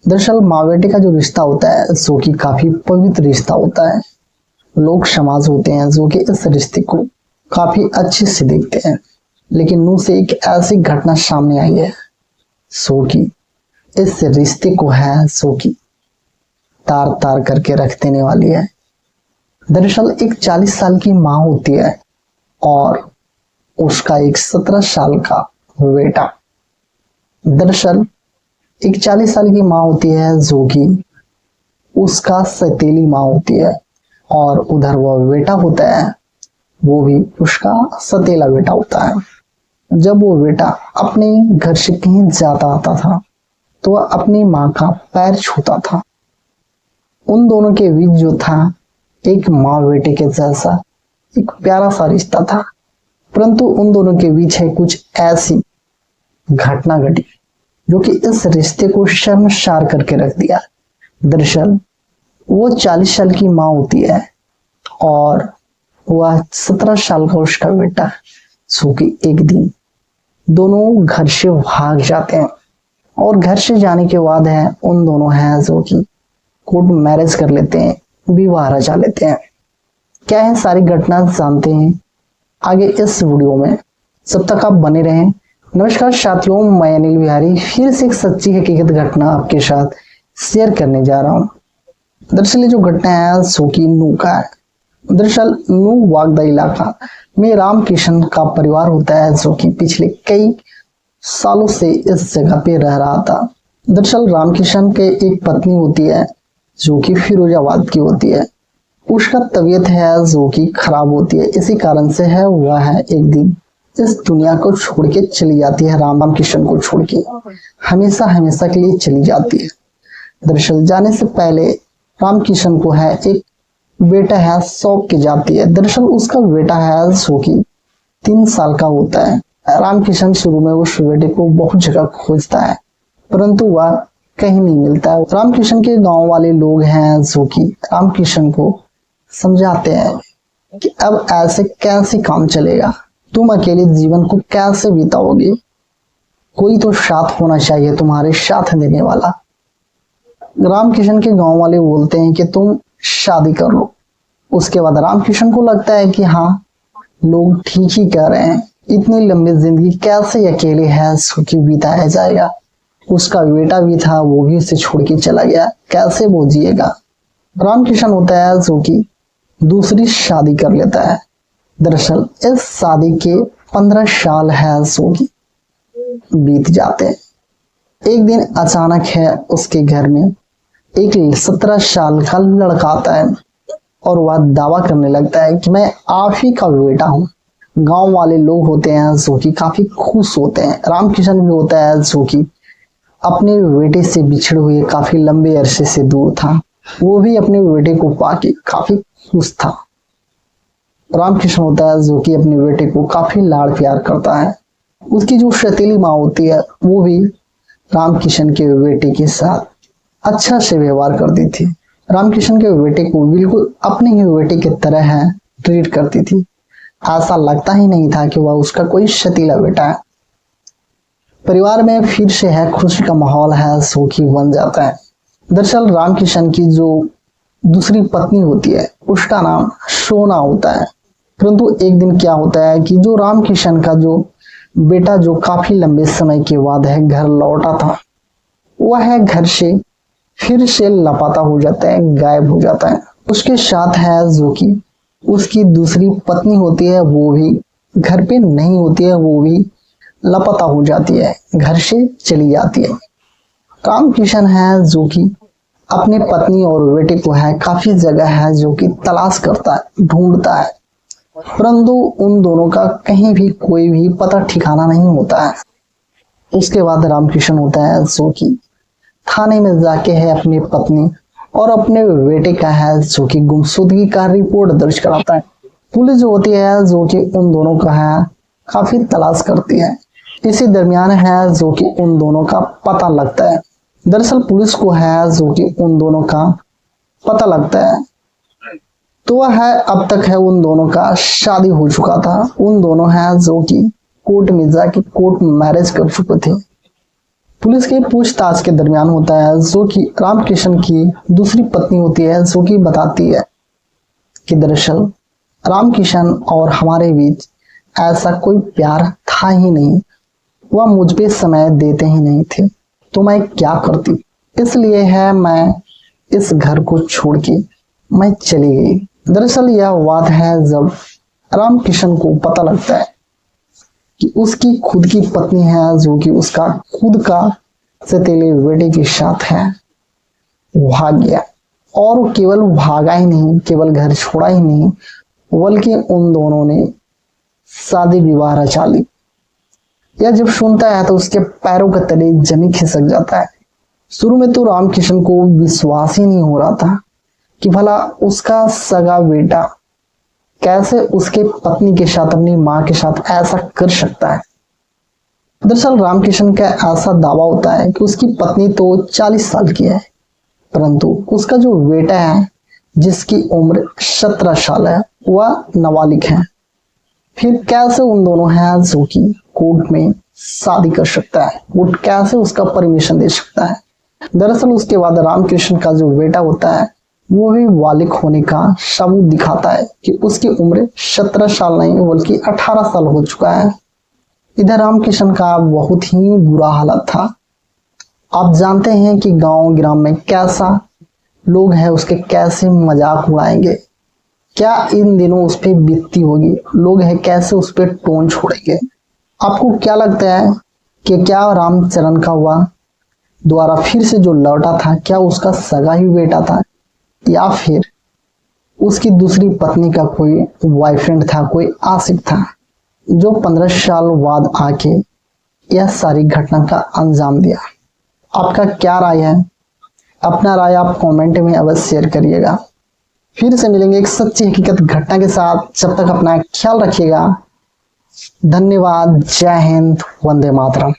दरअसल माँ बेटे का जो रिश्ता होता है जो कि काफी पवित्र रिश्ता होता है। लोग समाज होते हैं जो कि इस रिश्ते को काफी अच्छे से देखते हैं, लेकिन मुंह से एक ऐसी घटना सामने आई है सो कि इस रिश्ते को है सो कि तार तार करके रख देने वाली है। दरअसल एक 40 साल की माँ होती है और उसका एक 17 साल का बेटा। दरअसल एक 40 साल की माँ होती है जो कि उसका सतीली माँ होती है, और उधर वह बेटा होता है वो भी उसका सतीला बेटा होता है। जब वो बेटा अपने घर से कहीं जाता आता था तो वह अपनी माँ का पैर छूता था। उन दोनों के बीच जो था एक माँ बेटे के जैसा एक प्यारा सा रिश्ता था, परंतु उन दोनों के बीच है कुछ ऐसी घटना घटी जो कि इस रिश्ते को शर्मसार करके रख दिया। दरअसल वो 40 साल की माँ होती है और वह 17 साल का उसका बेटा, जो कि एक दिन दोनों घर से भाग जाते हैं और घर से जाने के बाद है उन दोनों हैं जो कि कोर्ट मैरिज कर लेते हैं, विवाह रचा लेते हैं। क्या है सारी घटना जानते हैं आगे इस वीडियो में, जब तक आप बने रहें। नमस्कार साथियों, मैं अनिल बिहारी फिर से एक सच्ची हकीकत घटना आपके साथ शेयर करने जा रहा हूँ। दरअसल ये जो घटना है सो की नू का है। दरअसल नू वागदा इलाका में रामकिशन का परिवार होता है जो कि पिछले कई सालों से इस जगह पे रह रहा था। दरअसल रामकिशन के एक पत्नी होती है जो कि फिरोजाबाद की होती है। उसका तबीयत है जो कि खराब होती है, इसी कारण से है वह है एक दिन इस दुनिया को छोड़ के चली जाती है। रामकिशन को छोड़ के हमेशा हमेशा के लिए चली जाती है। दरअसल जाने से पहले रामकिशन को है एक बेटा है सौंप के जाती है। दरअसल उसका बेटा है जो कि 3 साल का होता है। रामकिशन शुरू में उस बेटे को बहुत जगह खोजता है, परंतु वह कहीं नहीं मिलता है। रामकिशन के गांव वाले लोग हैं जो कि रामकिशन को समझाते हैं कि अब ऐसे कैसे काम चलेगा, तुम अकेले जीवन को कैसे बिताओगे, कोई तो साथ होना चाहिए तुम्हारे साथ देने वाला। रामकिशन के गांव वाले बोलते हैं कि तुम शादी कर लो। उसके बाद रामकिशन को लगता है कि हाँ, लोग ठीक ही कह रहे हैं, इतनी लंबी जिंदगी कैसे अकेले है सुखी बिताया जाएगा। उसका बेटा भी था, वो भी उसे छोड़ के चला गया, कैसे वो जिएगा। रामकिशन होता है जो कि दूसरी शादी कर लेता है। दरअसल इस शादी के 15 साल है जो कि बीत जाते हैं। एक दिन अचानक है उसके घर में एक 17 साल का लड़का आता है और वह दावा करने लगता है कि मैं आप ही का बेटा हूँ। गांव वाले लोग होते हैं जो कि काफी खुश होते हैं। रामकिशन भी होता है जो कि अपने बेटे से बिछड़े हुए काफी लंबे अरसे से दूर था, वो भी अपने बेटे को पाके काफी खुश था। रामकिशन होता है जो कि अपने बेटे को काफी लाड़ प्यार करता है। उसकी जो सतीली माँ होती है वो भी रामकिशन के बेटे के साथ अच्छा से व्यवहार करती थी। रामकिशन के बेटे को बिल्कुल अपने ही बेटे की तरह है ट्रीट करती थी। ऐसा लगता ही नहीं था कि वह उसका कोई सतीला बेटा है। परिवार में फिर से है खुशी का माहौल है सुखी बन जाता है। दरअसल रामकिशन की जो दूसरी पत्नी होती है उसका नाम सोना होता है, परंतु एक दिन क्या होता है कि जो रामकिशन का जो बेटा जो काफी लंबे समय के बाद है घर लौटा था, वह है घर से फिर से लापता हो जाता है, गायब हो जाता है। उसके साथ है जो कि उसकी दूसरी पत्नी होती है, वो भी घर पे नहीं होती है, वो भी लापता हो जाती है, घर से चली जाती है। रामकिशन है जो कि अपने पत्नी और बेटे को है काफी जगह है जो कि तलाश करता है, ढूंढता है, परंतु उन दोनों का कहीं भी कोई भी पता ठिकाना नहीं होता है। उसके बाद रामकिशन होता है जो कि थाने में जाके है अपनी पत्नी और अपने बेटे का है जो कि गुमशुदगी का रिपोर्ट दर्ज कराता है। पुलिस जो होती है जो कि उन दोनों का है काफी तलाश करती है। इसी दरमियान है जो कि उन दोनों का पता लगता है। दरअसल पुलिस को है जो कि उन दोनों का पता लगता है तो वह है अब तक है उन दोनों का शादी हो चुका था। उन दोनों है जो कि कोर्ट में जाके कोर्ट मैरिज कर चुके थे। पुलिस की पूछताछ के दरमियान होता है जो कि रामकिशन की दूसरी पत्नी होती है, जो कि बताती है कि दरअसल रामकिशन और हमारे बीच ऐसा कोई प्यार था ही नहीं, वह मुझ पे समय देते ही नहीं थे, तो मैं क्या करती। इसलिए है मैं इस घर को छोड़ के मैं चली गई। दरअसल यह बात है जब रामकिशन को पता लगता है कि उसकी खुद की पत्नी है, जो कि उसका खुद का सतीले बेटे के साथ है, भाग गया। और वो केवल भागा ही नहीं, केवल घर छोड़ा ही नहीं, बल्कि उन दोनों ने शादी विवाह रचा ली। यह जब सुनता है तो उसके पैरों के तले जमीन खिसक जाता है। शुरू में तो रामकिशन को विश्वास ही नहीं हो रहा था कि भला उसका सगा बेटा कैसे उसके पत्नी के साथ, अपनी मां के साथ ऐसा कर सकता है। दरअसल रामकिशन का ऐसा दावा होता है कि उसकी पत्नी तो 40 साल की है, परंतु उसका जो बेटा है जिसकी उम्र 17 साल है, वह नाबालिग है। फिर कैसे उन दोनों हैं जो कि कोर्ट में शादी कर सकता है, कोर्ट कैसे उसका परमिशन दे सकता है। दरअसल उसके बाद रामकृष्ण का जो बेटा होता है वो भी बालिग होने का सबूत दिखाता है कि उसकी उम्र 17 साल नहीं बल्कि 18 साल हो चुका है। इधर रामकिशन का बहुत ही बुरा हालत था। आप जानते हैं कि गांव ग्राम में कैसा लोग हैं, उसके कैसे मजाक उड़ाएंगे, क्या इन दिनों उस पर बीतती होगी, लोग हैं कैसे उस पर टोन छोड़ेंगे। आपको क्या लगता है कि क्या रामचरण का हुआ द्वारा फिर से जो लौटा था, क्या उसका सगा ही बेटा था, या फिर उसकी दूसरी पत्नी का कोई बॉयफ्रेंड था, कोई आशिक था, जो 15 साल बाद आके यह सारी घटना का अंजाम दिया। आपका क्या राय है? अपना राय आप कमेंट में अवश्य शेयर करिएगा। फिर से मिलेंगे एक सच्ची हकीकत घटना के साथ। जब तक अपना ख्याल रखिएगा। धन्यवाद। जय हिंद। वंदे मातरम।